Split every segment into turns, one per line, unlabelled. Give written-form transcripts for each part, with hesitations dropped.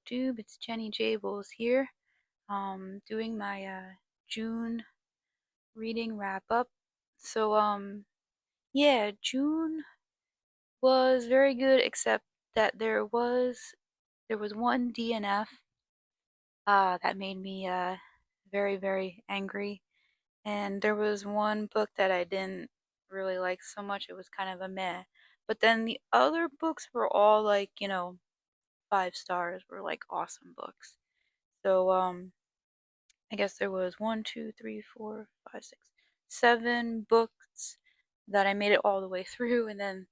booktube. It's Jenny Jables here, doing my June reading wrap up. So yeah, June was very good, except that there was one DNF that made me very angry, and there was one book that I didn't really like so much. It was kind of a meh. But then the other books were all like, 5 stars, were like awesome books. So I guess there was 7 books that I made it all the way through, and then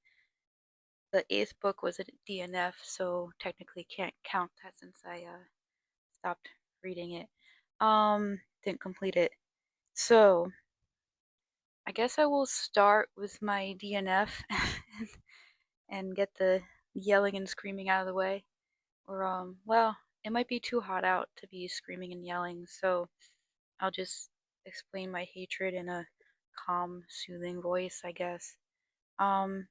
the eighth book was a DNF, so technically can't count that since I stopped reading it. Didn't complete it. So I guess I will start with my DNF and get the yelling and screaming out of the way. Or well, it might be too hot out to be screaming and yelling, so I'll just explain my hatred in a calm, soothing voice, I guess. Um,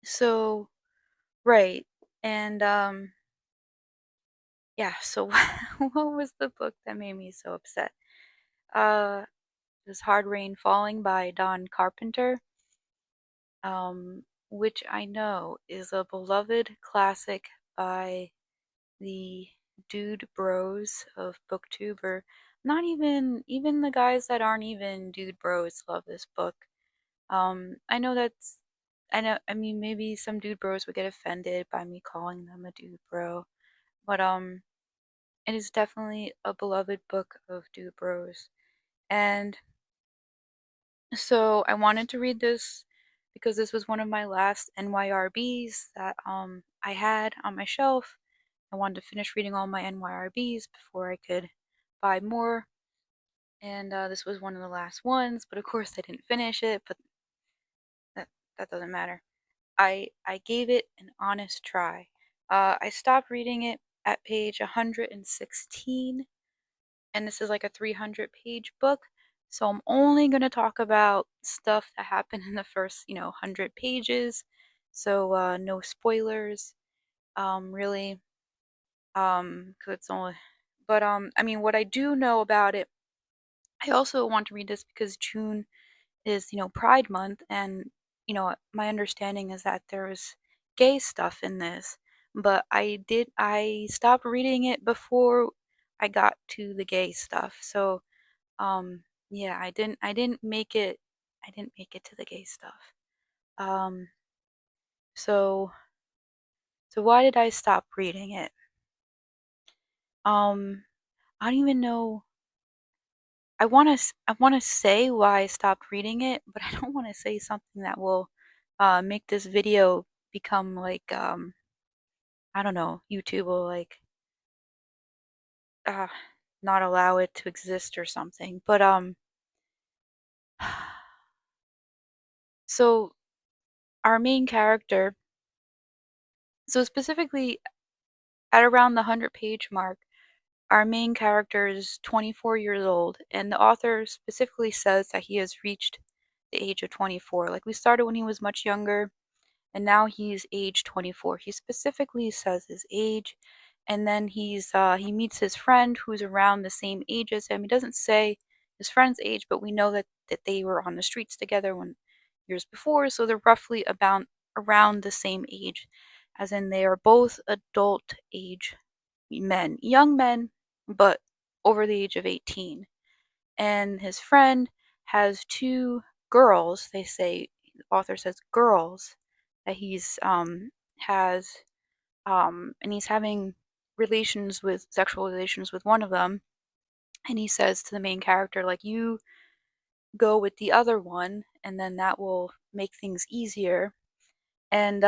so, right. And, yeah, so what was the book that made me so upset? Uh, it was Hard Rain Falling by Don Carpenter, which I know is a beloved classic by the dude bros of booktube, or not even the guys that aren't even dude bros love this book. I know I mean, maybe some dude bros would get offended by me calling them a dude bro, but it is definitely a beloved book of dude bros. And so I wanted to read this because this was one of my last NYRBs that I had on my shelf. I wanted to finish reading all my NYRBs before I could buy more, and this was one of the last ones, but of course I didn't finish it, but that, that doesn't matter. I gave it an honest try. I stopped reading it at page 116, and this is like a 300-page book, so I'm only going to talk about stuff that happened in the first, 100 pages, so no spoilers, really, 'cause it's only, but I mean, what I do know about it, I also want to read this because June is, Pride Month, and, my understanding is that there's gay stuff in this, but I stopped reading it before I got to the gay stuff. So, yeah, I didn't make it to the gay stuff. Um, so, so why did I stop reading it? Um, I don't even know. I want to say why I stopped reading it, but I don't want to say something that will make this video become like I don't know, YouTube will like uh not allow it to exist or something. But so our main character, so specifically at around the 100-page mark, our main character is 24 years old, and the author specifically says that he has reached the age of 24. Like, we started when he was much younger, and now he's age 24. He specifically says his age, and then he meets his friend who's around the same age as him. He doesn't say his friend's age, but we know that they were on the streets together when years before, so they're roughly about around the same age, as in they are both adult age men, young men, but over the age of 18. And his friend has two girls. They say, the author says, girls that he's has and he's having sexual relations with one of them, and he says to the main character, like, you go with the other one, and then that will make things easier. And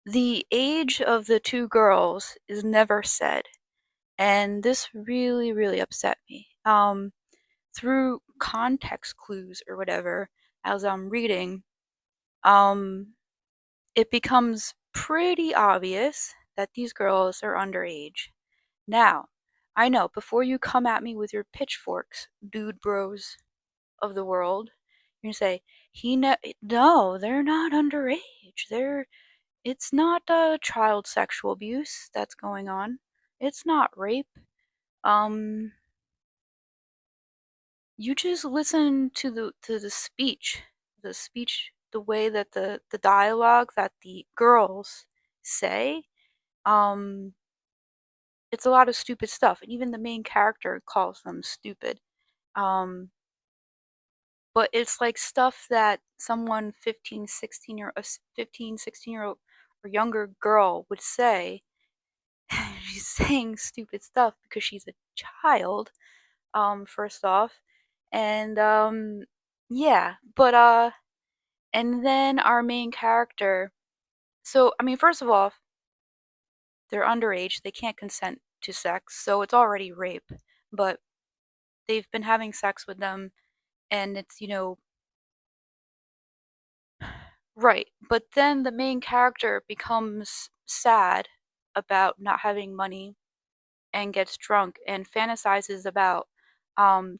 the age of the two girls is never said, and this really upset me. Through context clues or whatever, as I'm reading, it becomes pretty obvious that these girls are underage. Now, I know, before you come at me with your pitchforks, dude bros of the world, you're gonna say, no, they're not underage. It's not child sexual abuse that's going on. It's not rape. Um, you just listen to the speech, the way that the dialogue that the girls say. Um, it's a lot of stupid stuff, and even the main character calls them stupid. Um, but it's like stuff that someone 15, 16 year old or younger girl would say. She's saying stupid stuff because she's a child, first off. And yeah, but and then our main character, so I mean, first of all, they're underage, they can't consent to sex, so it's already rape. But they've been having sex with them, and it's, right. But then the main character becomes sad about not having money and gets drunk and fantasizes about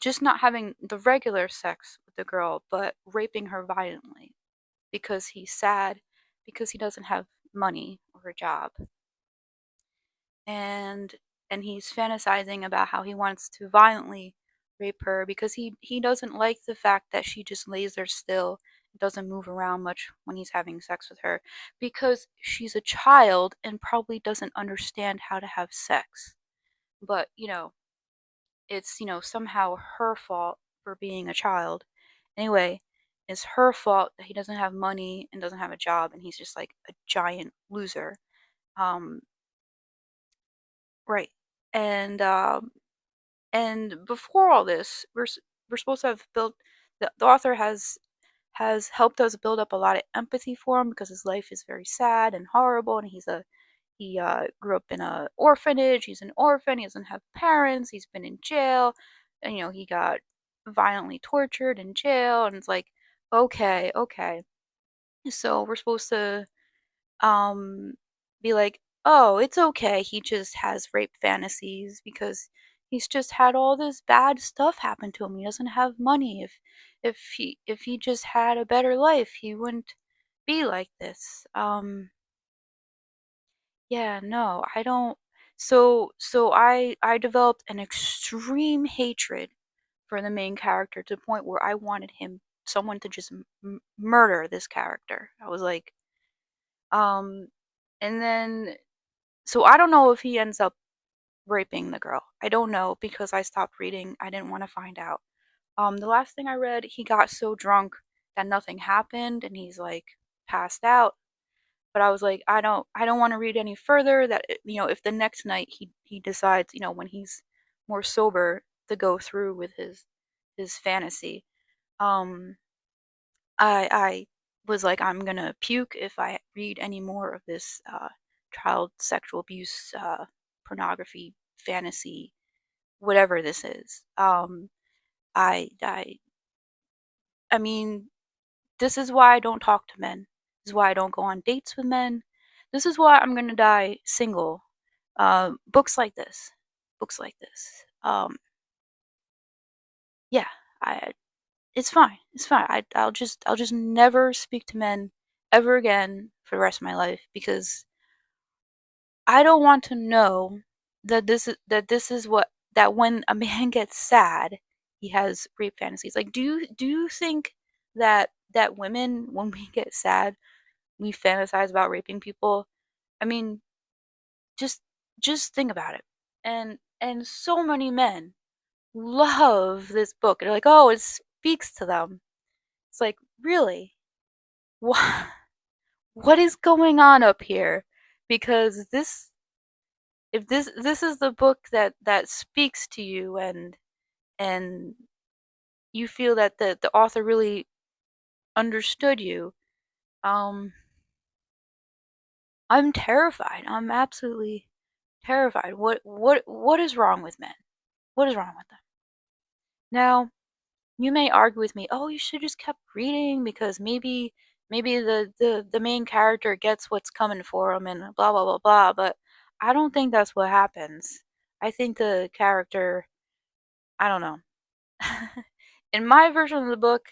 just not having the regular sex with the girl, but raping her violently because he's sad because he doesn't have money or a job. And he's fantasizing about how he wants to violently rape her because he doesn't like the fact that she just lays there still, doesn't move around much when he's having sex with her, because she's a child and probably doesn't understand how to have sex. But, it's, somehow her fault for being a child. Anyway, it's her fault that he doesn't have money and doesn't have a job and he's just like a giant loser. Um, right. And before all this, we're supposed to have built, the author has helped us build up a lot of empathy for him because his life is very sad and horrible, and he grew up in a orphanage. He's an orphan. He doesn't have parents. He's been in jail, and he got violently tortured in jail. And it's like, okay, okay. So we're supposed to um be like, oh, it's okay. He just has rape fantasies because he's just had all this bad stuff happen to him. He doesn't have money. If he just had a better life, he wouldn't be like this. Yeah, no, I don't. So I developed an extreme hatred for the main character to the point where I wanted someone to just murder this character. I was like, um, and then so I don't know if he ends up raping the girl. I don't know because I stopped reading. I didn't want to find out. The last thing I read, he got so drunk that nothing happened and he's like passed out. But I was like, I don't want to read any further. That if the next night he decides, when he's more sober, to go through with his fantasy, um, I was like, I'm gonna puke if I read any more of this child sexual abuse, pornography, fantasy, whatever this is. I I I mean, this is why I don't talk to men. This is why I don't go on dates with men. This is why I'm gonna die single. Books like this. Books like this. Yeah, I it's fine. It's fine. I'll just never speak to men ever again for the rest of my life because I don't want to know that this is what that when a man gets sad, he has rape fantasies. Like, do you think that women, when we get sad, we fantasize about raping people? I mean, just just think about it. And so many men love this book. They're like, oh, it speaks to them. It's like, really? What what is going on up here? Because if this is the book that speaks to you, and you feel that the author really understood you, um I'm terrified. I'm absolutely terrified. What is wrong with men? What is wrong with them? Now, you may argue with me, oh, you should just kept reading because maybe the main character gets what's coming for him and blah blah blah blah, but I don't think that's what happens. I think the character, I don't know. In my version of the book,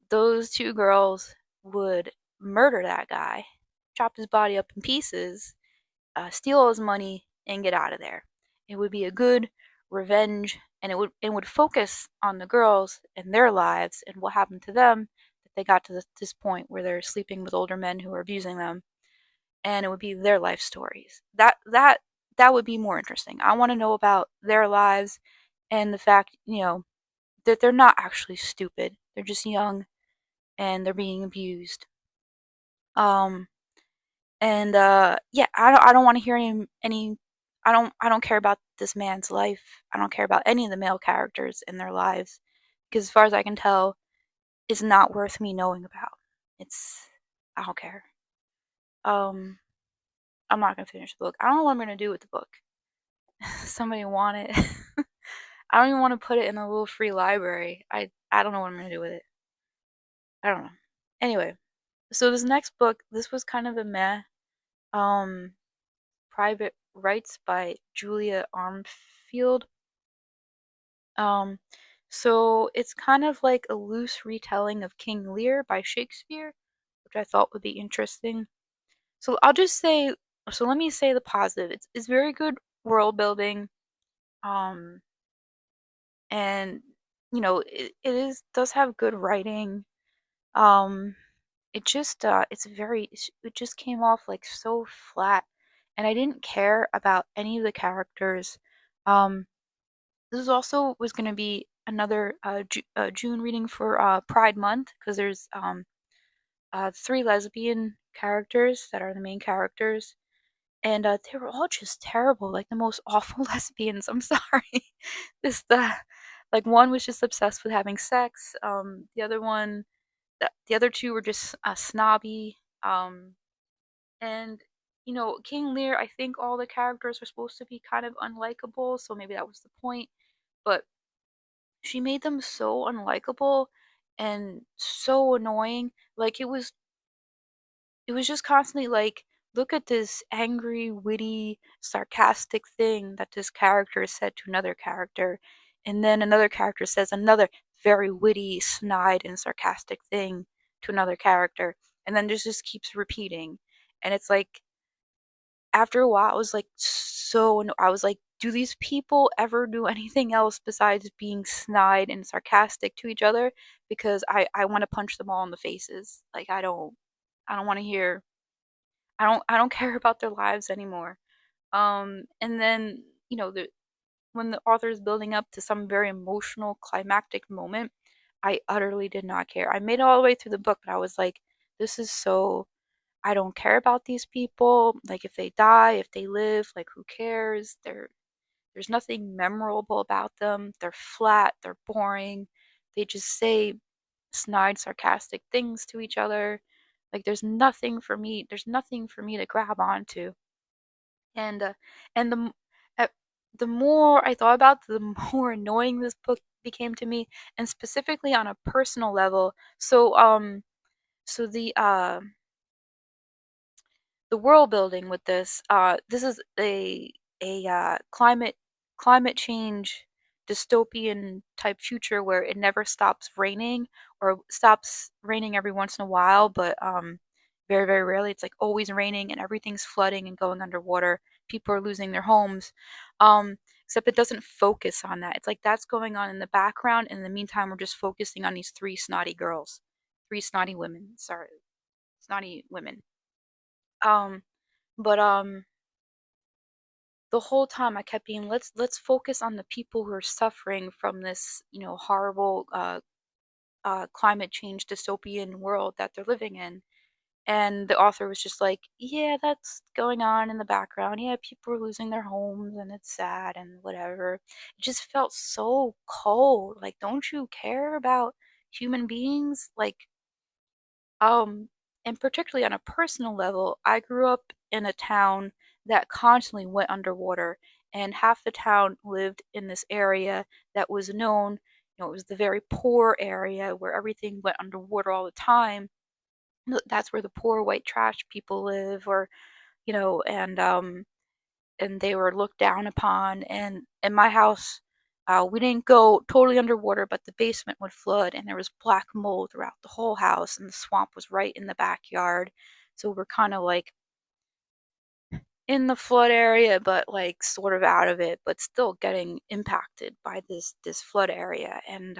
those two girls would murder that guy, chop his body up in pieces, steal all his money, and get out of there. It would be a good revenge, and it would focus on the girls and their lives and what happened to them, that they got to this point where they're sleeping with older men who are abusing them, and it would be their life stories. That would be more interesting. I want to know about their lives and the fact, that they're not actually stupid. They're just young and they're being abused. Um and yeah, I don't want to hear any I don't care about this man's life. I don't care about any of the male characters in their lives, because as far as I can tell, it's not worth me knowing about. It's I don't care. Um I'm not gonna finish the book. I don't know what I'm gonna do with the book. Somebody want it. I don't even want to put it in a little free library. I don't know what I'm gonna do with it. I don't know. Anyway, so this next book, this was kind of a meh. Um, Private Rites by Julia Armfield. Um, so it's kind of like a loose retelling of King Lear by Shakespeare, which I thought would be interesting. So I'll just say, so let me say the positive. It's very good world building. Um, and it does have good writing. Um, it just it just came off like so flat, and I didn't care about any of the characters. Um, this was going to be another June reading for Pride Month, because there's 3 lesbian characters that are the main characters, and they were all just terrible, like the most awful lesbians. I'm sorry. This the Like, one was just obsessed with having sex. The other one, the other two were just snobby. And King Lear, I think all the characters were supposed to be kind of unlikable, so maybe that was the point. But she made them so unlikable and so annoying. Like, it was just constantly like, look at this angry, witty, sarcastic thing that this character said to another character, and then another character says another very witty, snide, and sarcastic thing to another character, and then this just keeps repeating. And it's like, after a while, I was like, I was like, do these people ever do anything else besides being snide and sarcastic to each other? Because I want to punch them all in the faces. Like, I don't want to hear. I don't care about their lives anymore. And then, when the author is building up to some very emotional climactic moment, I utterly did not care. I made it all the way through the book, but I was like, this is so, I don't care about these people. Like, if they die, if they live, like, who cares? There's nothing memorable about them. They're flat, they're boring. They just say snide, sarcastic things to each other. Like, there's nothing for me to grab onto. And and the more I thought about it, the more annoying this book became to me, and specifically on a personal level. So the world building with this is a climate change dystopian type future where it never stops raining, or stops raining every once in a while, but very, very rarely. It's like always raining and everything's flooding and going underwater. People are losing their homes. Except it doesn't focus on that. It's like that's going on in the background, and in the meantime we're just focusing on these 3 snotty women. Sorry, snotty women. Um, but the whole time I kept being, let's focus on the people who are suffering from this, horrible climate change dystopian world that they're living in. And the author was just like, yeah, that's going on in the background. Yeah, people are losing their homes and it's sad and whatever. It just felt so cold. Like, don't you care about human beings? Like, and particularly on a personal level, I grew up in a town that constantly went underwater, and half the town lived in this area that was known, it was the very poor area where everything went underwater all the time. That's where the poor white trash people live, or, and they were looked down upon. And in my house, we didn't go totally underwater, but the basement would flood, and there was black mold throughout the whole house, and the swamp was right in the backyard. So we're kind of like in the flood area, but like sort of out of it, but still getting impacted by this flood area. And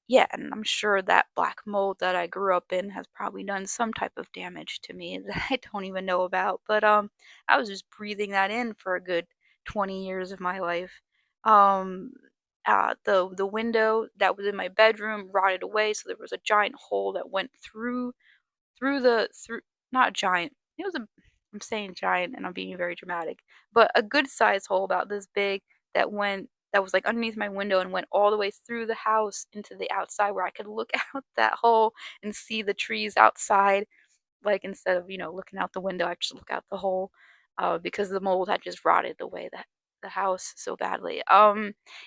yeah, and I'm sure that black mold that I grew up in has probably done some type of damage to me that I don't even know about. But I was just breathing that in for a good 20 years of my life. Um, the window that was in my bedroom rotted away, so there was a giant hole that went through not giant. It was a I'm saying giant and I'm being very dramatic, but a good sized hole about this big that was like underneath my window and went all the way through the house into the outside where I could look out that hole and see the trees outside. Like instead of, looking out the window, I just look out the hole because the mold had just rotted away the house so badly.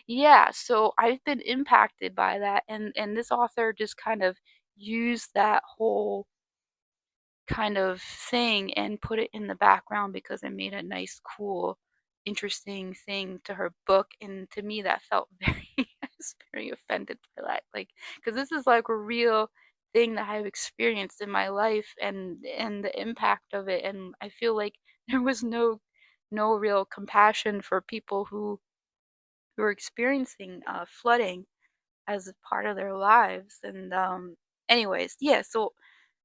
Yeah, so I've been impacted by that, and this author just kind of used that whole kind of thing and put it in the background because it made a nice, cool, interesting thing to her book. And to me, that felt very, I was very offended by that. Like, because this is like a real thing that I've experienced in my life and the impact of it. And I feel like there was no real compassion for people who are experiencing flooding as a part of their lives. And anyways, yeah, so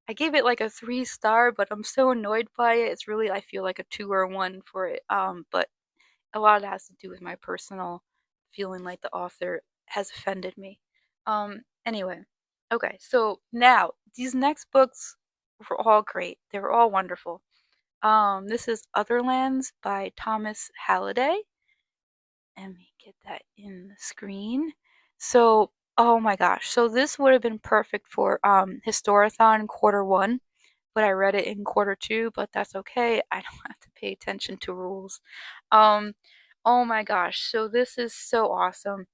I gave it like a 3 star, but I'm so annoyed by it. It's really, I feel like a 2 or 1 for it. But a lot of that has to do with my personal feeling like the author has offended me. Anyway, okay, so now these next books were all great. They were all wonderful. This is Otherlands by Thomas Halliday. Let me get that in the screen. So, oh my gosh. So this would have been perfect for Historathon Quarter 1, but I read it in Quarter 2, but that's okay. I don't have to pay attention to rules. Um, oh my gosh. So this is so awesome.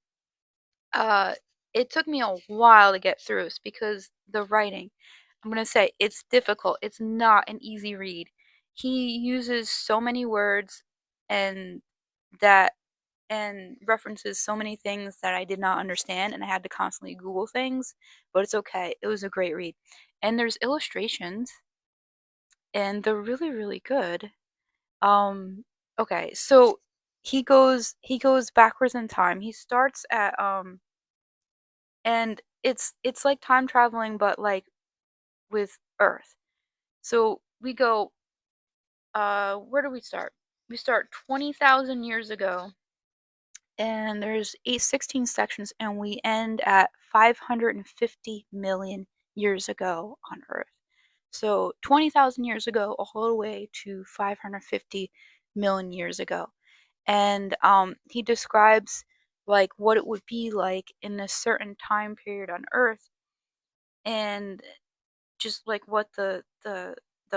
Uh, it took me a while to get through this because the writing, I'm gonna say it's difficult. It's not an easy read. He uses so many words and that and references so many things that I did not understand, and I had to constantly Google things, but it's okay. It was a great read. And there's illustrations, and they're really, really good. Um, okay, so he goes backwards in time. He starts at and it's like time traveling, but like with Earth. So we go where do we start? We start 20,000 years ago, and there's 16 sections, and we end at 550 million years ago on Earth. So 20,000 years ago, all the way to 550 million years ago. And he describes like what it would be like in a certain time period on Earth, and just like what the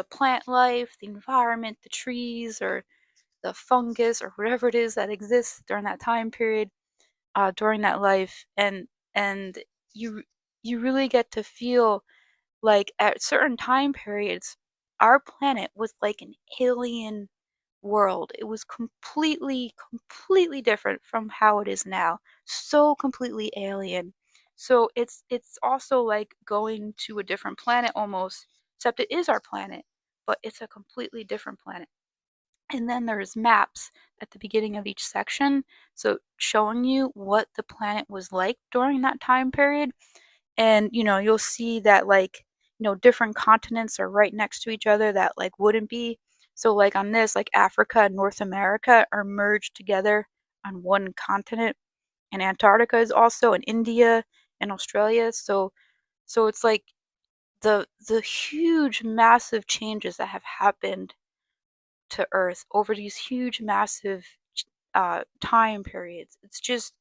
plant life, the environment, the trees, or the fungus, or whatever it is that exists during that time period, during that life, and you you really get to feel like at certain time periods our planet was like an alien world. It was completely different from how it is now. So completely alien. So it's also like going to a different planet almost, except it is our planet, but it's a completely different planet. And then there's maps at the beginning of each section, so showing you what the planet was like during that time period. And you'll see that like different continents are right next to each other that like wouldn't be. So like on this, like Africa and North America are merged together on one continent, and Antarctica is also in India and Australia. So it's like the huge massive changes that have happened to Earth over these huge massive time periods. It's just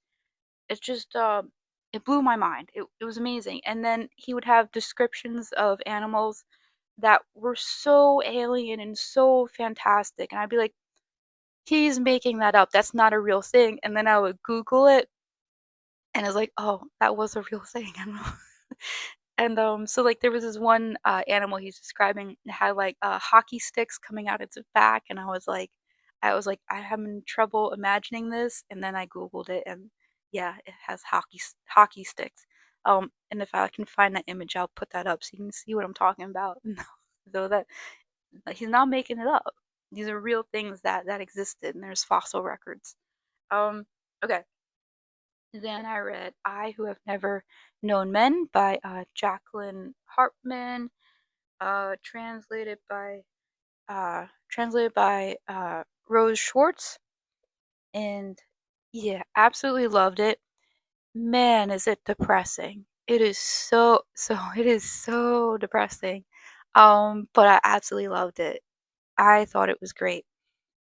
it blew my mind. It was amazing. And then he would have descriptions of animals that were so alien and so fantastic, and I'd be like, he's making that up, that's not a real thing. And then I would Google it, and it's like, oh, that was a real thing. And so like there was this one animal he's describing that had like hockey sticks coming out its back, and I was like, I'm having trouble imagining this, and then I Googled it, and yeah, it has hockey sticks. And if I can find that image, I'll put that up so you can see what I'm talking about. So that he's not making it up. These are real things that existed, and there's fossil records. Okay. Then I read I Who Have Never Known Men by Jacqueline Harpman, translated by Rose Schwartz, and yeah, absolutely loved it. Man, is it depressing. It is it is so depressing. But I absolutely loved it. I thought it was great.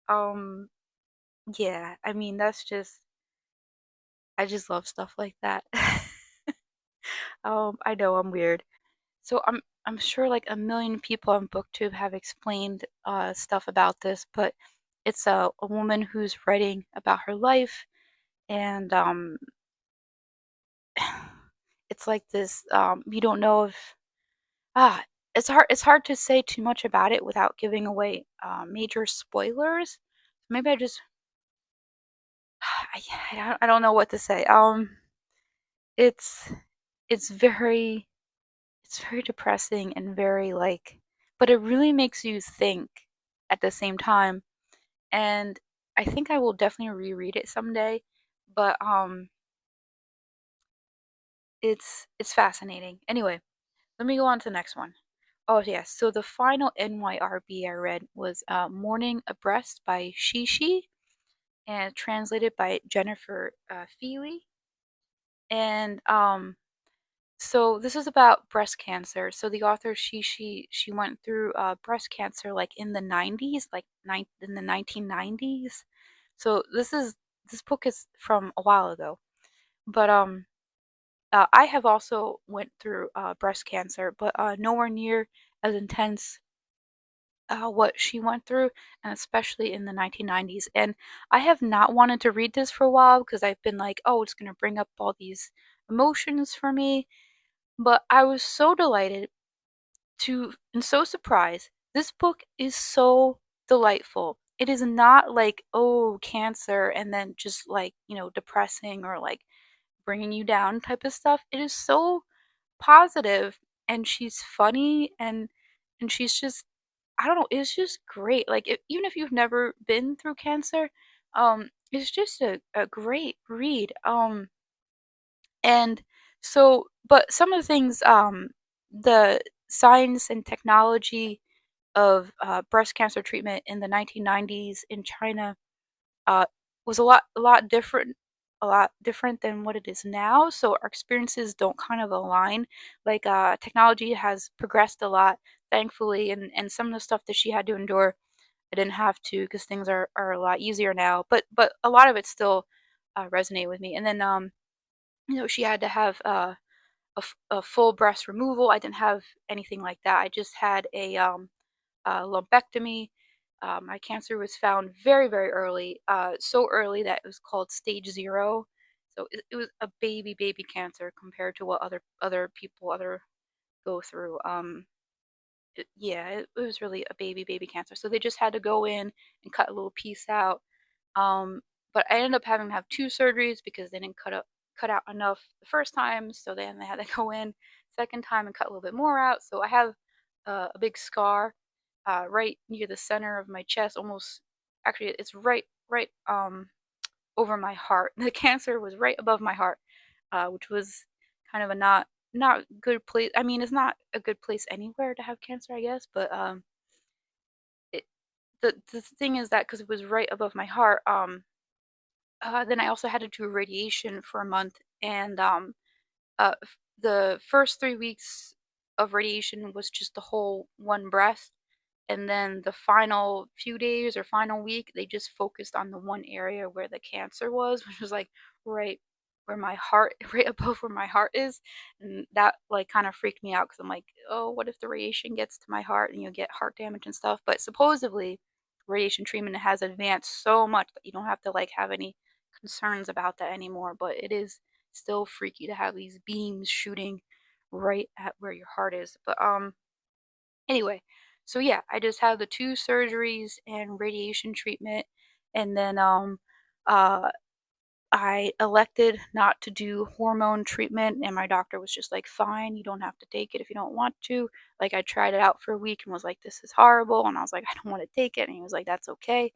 Um, yeah, I mean I just love stuff like that. I know I'm weird. So I'm sure like a million people on BookTube have explained stuff about this, but it's a woman who's writing about her life, and it's like this you don't know if ah it's hard to say too much about it without giving away major spoilers. Maybe I just I don't know what to say. It's it's very it's very depressing and very like, but it really makes you think at the same time. And I think I will definitely reread it someday. But it's fascinating. Anyway, let me go on to the next one. Oh yes, so the final NYRB I read was "Mourning A Breast" by Shishi, and translated by Jennifer Feeley. And so this is about breast cancer. So the author she went through breast cancer like in the 90s, in the 1990s. So this book is from a while ago. But I have also went through breast cancer, but nowhere near as intense what she went through, and especially in the 1990s. And I have not wanted to read this for a while because I've been like, oh, it's going to bring up all these emotions for me. But I was so delighted and so surprised. This book is so delightful. It is not like, oh, cancer, and then just like, depressing or like bringing you down type of stuff. It is so positive, and she's funny, and she's just, I don't know, it's just great. Like, even if you've never been through cancer, it's just a great read. And so, but some of the things, the science and technology of breast cancer treatment in the 1990s in China uh, was a lot different than what it is now. So our experiences don't kind of align. Like technology has progressed a lot, thankfully, and some of the stuff that she had to endure, I didn't have to because things are a lot easier now. But a lot of it still resonate with me. And then she had to have a full breast removal. I didn't have anything like that. I just had a lumpectomy. My cancer was found very, very early, so early that it was called stage 0. So it was a baby cancer compared to what other people go through. Yeah, it was really a baby cancer. So they just had to go in and cut a little piece out. Um, but I ended up having to have 2 surgeries because they didn't cut out enough the first time. So then they had to go in second time and cut a little bit more out. So I have a big scar right near the center of my chest. Almost, actually, it's right over my heart. The cancer was right above my heart, which was kind of a not good place. I mean, it's not a good place anywhere to have cancer, I guess. But it, the thing is that because it was right above my heart, then I also had to do radiation for a month, and the first 3 weeks of radiation was just the whole one breast, and then the final few days or final week, they just focused on the one area where the cancer was, which was like right where my heart, right above where my heart is, and that like kind of freaked me out because I'm like, oh, what if the radiation gets to my heart and you get heart damage and stuff? But supposedly, radiation treatment has advanced so much that you don't have to like have any concerns about that anymore. But it is still freaky to have these beams shooting right at where your heart is. But anyway, so yeah, I just had the 2 surgeries and radiation treatment, and then uh I elected not to do hormone treatment, and my doctor was just like, "Fine, you don't have to take it if you don't want to." Like, I tried it out for a week and was like, "This is horrible," and I was like, "I don't wanna take it," and he was like, "That's okay."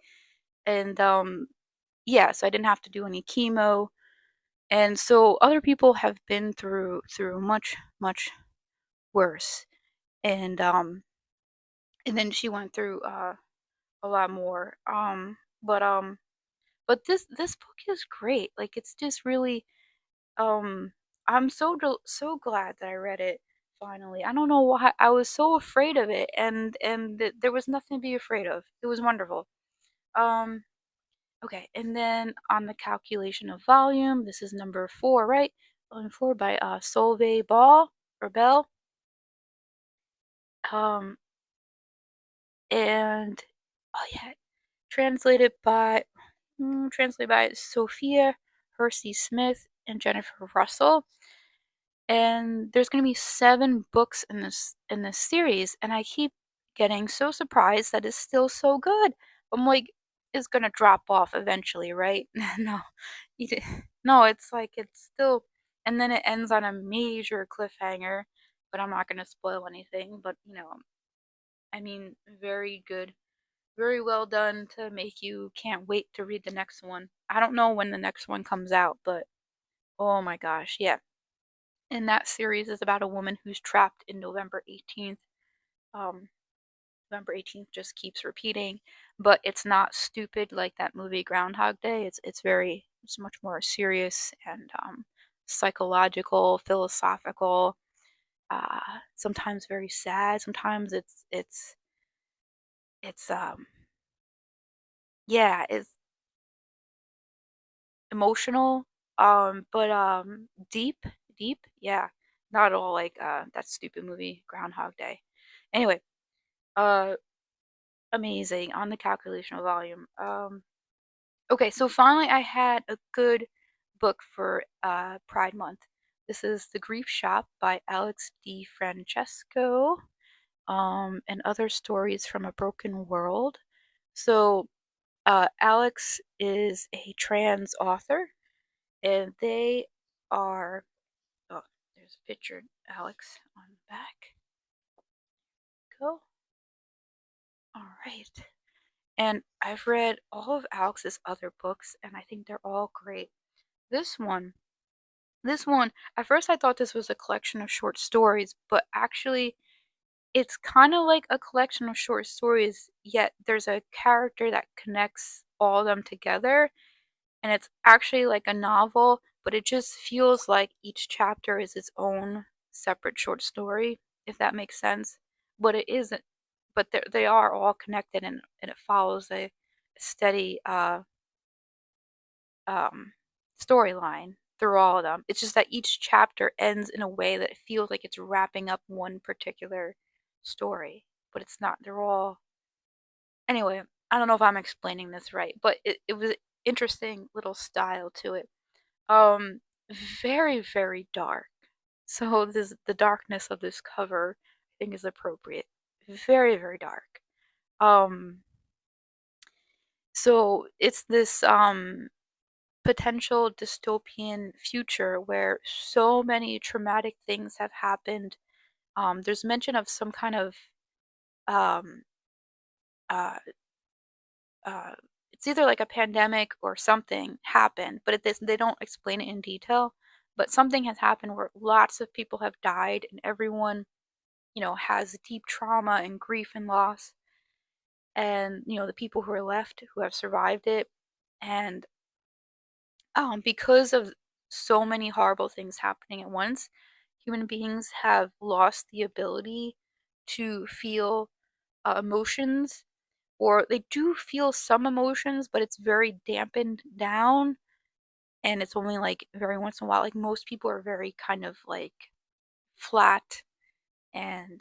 And, yeah, so I didn't have to do any chemo, and so other people have been through much, much worse, and, and then she went through, a lot more, but this book is great, like, it's just really, um I'm so glad that I read it finally. I don't know why I was so afraid of it, and there was nothing to be afraid of. It was wonderful. Um, okay, and then on the calculation of volume, this is number 4, right? Volume 4 by Solvej Bell. Um, and oh yeah, translated by translated by Sophia, Hersi Smith, and Jennifer Russell. And there's going to be 7 books in this series, and I keep getting so surprised that it's still so good. I'm like, it's going to drop off eventually, right? No, no, it's like it's still, and then it ends on a major cliffhanger. But I'm not going to spoil anything. But I mean, very good, very well done to make you can't wait to read the next one. I don't know when the next one comes out, but oh my gosh, yeah. And that series is about a woman who's trapped in November 18th. Um, November 18th just keeps repeating, but it's not stupid like that movie Groundhog Day. It's much more serious and psychological, philosophical. Sometimes very sad. Sometimes it's yeah, it's emotional. But deep, deep. Yeah, not at all like that stupid movie Groundhog Day. Anyway, uh amazing on the calculation of volume. Okay, so finally I had a good book for Pride Month. This is The Grief Shop by Alex Difrancesco, and Other Stories from a Broken World. So Alex is a trans author, and they are, oh, there's a picture of Alex on the back. Go. All right. And I've read all of Alex's other books, and I think they're all great. This one, this one, at first I thought this was a collection of short stories, but actually it's kind of like a collection of short stories, yet there's a character that connects all of them together, and it's actually like a novel, but it just feels like each chapter is its own separate short story, if that makes sense. But it isn't, but they are all connected, and it follows a steady um, storyline through all of them. It's just that each chapter ends in a way that it feels like it's wrapping up one particular story, but it's not. They're all. Anyway, I don't know if I'm explaining this right, but it was interesting little style to it. Um, very, very dark. So this the darkness of this cover I think is appropriate. Very, very dark. Um, so it's this potential dystopian future where so many traumatic things have happened. There's mention of some kind of um, uh, uh, it's either like a pandemic or something happened, but they don't explain it in detail. But something has happened where lots of people have died, and everyone, has deep trauma and grief and loss. And the people who are left who have survived it, and because of so many horrible things happening at once, human beings have lost the ability to feel emotions, or they do feel some emotions, but it's very dampened down, and it's only like very once in a while. Like most people are very kind of like flat, and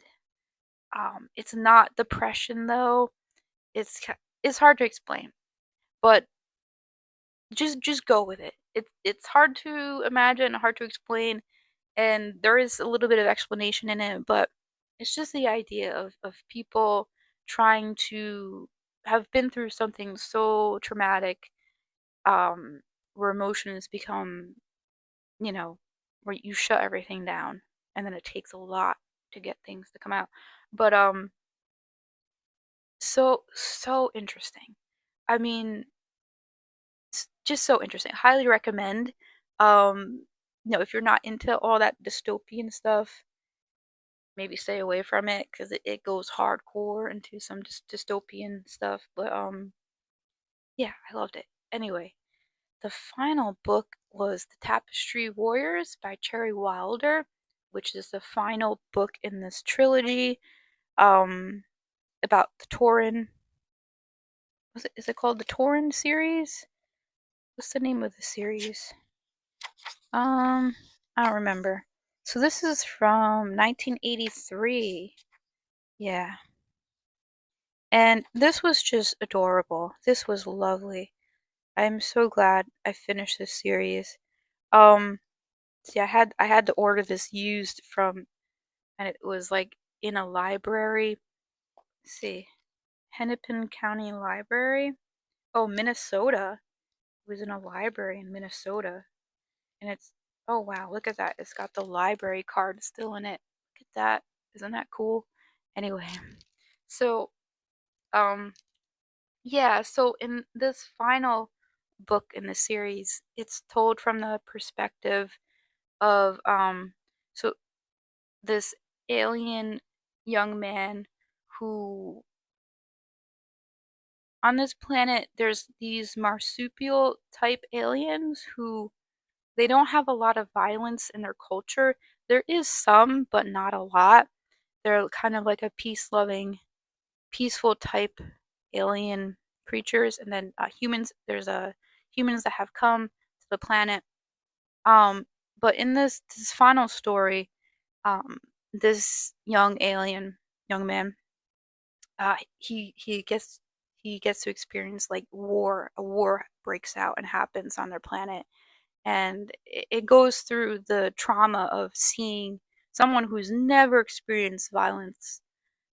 it's not depression though. It's hard to explain, but just go with it. It's hard to imagine, hard to explain, and there is a little bit of explanation in it, but it's just the idea of people trying to have been through something so traumatic, um, where emotions become, you know, where you shut everything down, and then it takes a lot to get things to come out. But so interesting. I mean, it's just so interesting. Highly recommend. If you're not into all that dystopian stuff, maybe stay away from it because it goes hardcore into some dystopian stuff. But yeah, I loved it. Anyway, the final book was The Tapestry Warriors by Cherry Wilder, which is the final book in this trilogy. Um, about the Tauren. Is it called the Tauren series? What's the name of the series? I don't remember. So this is from 1983. Yeah. And this was just adorable. This was lovely. I'm so glad I finished this series. Um, See, I had to order this used from, and it was like in a library. Let's see, Hennepin County Library. Oh, Minnesota. It was in a library in Minnesota, and it's, oh wow, look at that. It's got the library card still in it. Look at that. Isn't that cool? Anyway, so um yeah, so in this final book in the series, it's told from the perspective of so this alien young man who, on this planet, there's these marsupial type aliens who, they don't have a lot of violence in their culture. There is some, but not a lot. They're kind of like a peace-loving, peaceful type alien creatures, and then humans. There's humans that have come to the planet. Um, but in this final story, um, this young man, he gets to experience like war. A war breaks out and happens on their planet, and it goes through the trauma of seeing someone who's never experienced violence,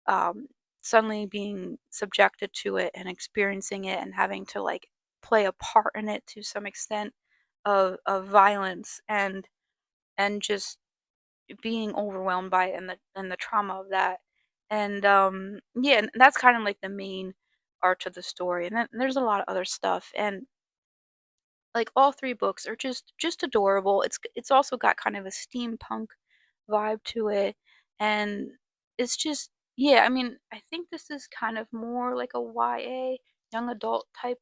um, suddenly being subjected to it and experiencing it and having to like play a part in it to some extent of violence, and just being overwhelmed by it, and the trauma of that. And yeah, and that's kind of like the main arc of the story. And then there's a lot of other stuff, and like all three books are just adorable. It's also got kind of a steampunk vibe to it, and it's just, yeah, I mean, I think this is kind of more like a YA, young adult type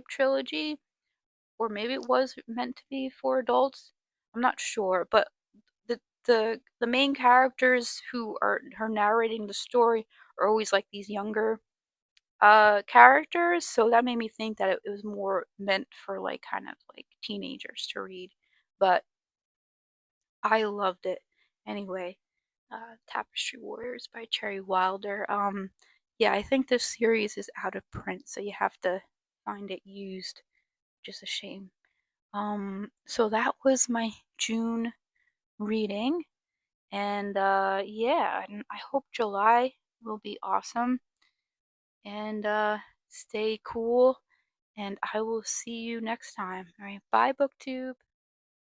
trilogy, or maybe it was meant to be for adults. I'm not sure, but the main characters who are narrating the story are always like these younger characters, so that made me think that it was more meant for like kind of like teenagers to read. But I loved it anyway. Tapestry Warriors by Cherry Wilder. Yeah, I think this series is out of print, so you have to find it used, which is a shame. So that was my June reading, and yeah, and I hope July will be awesome. And stay cool, and I will see you next time. All right, bye, booktube.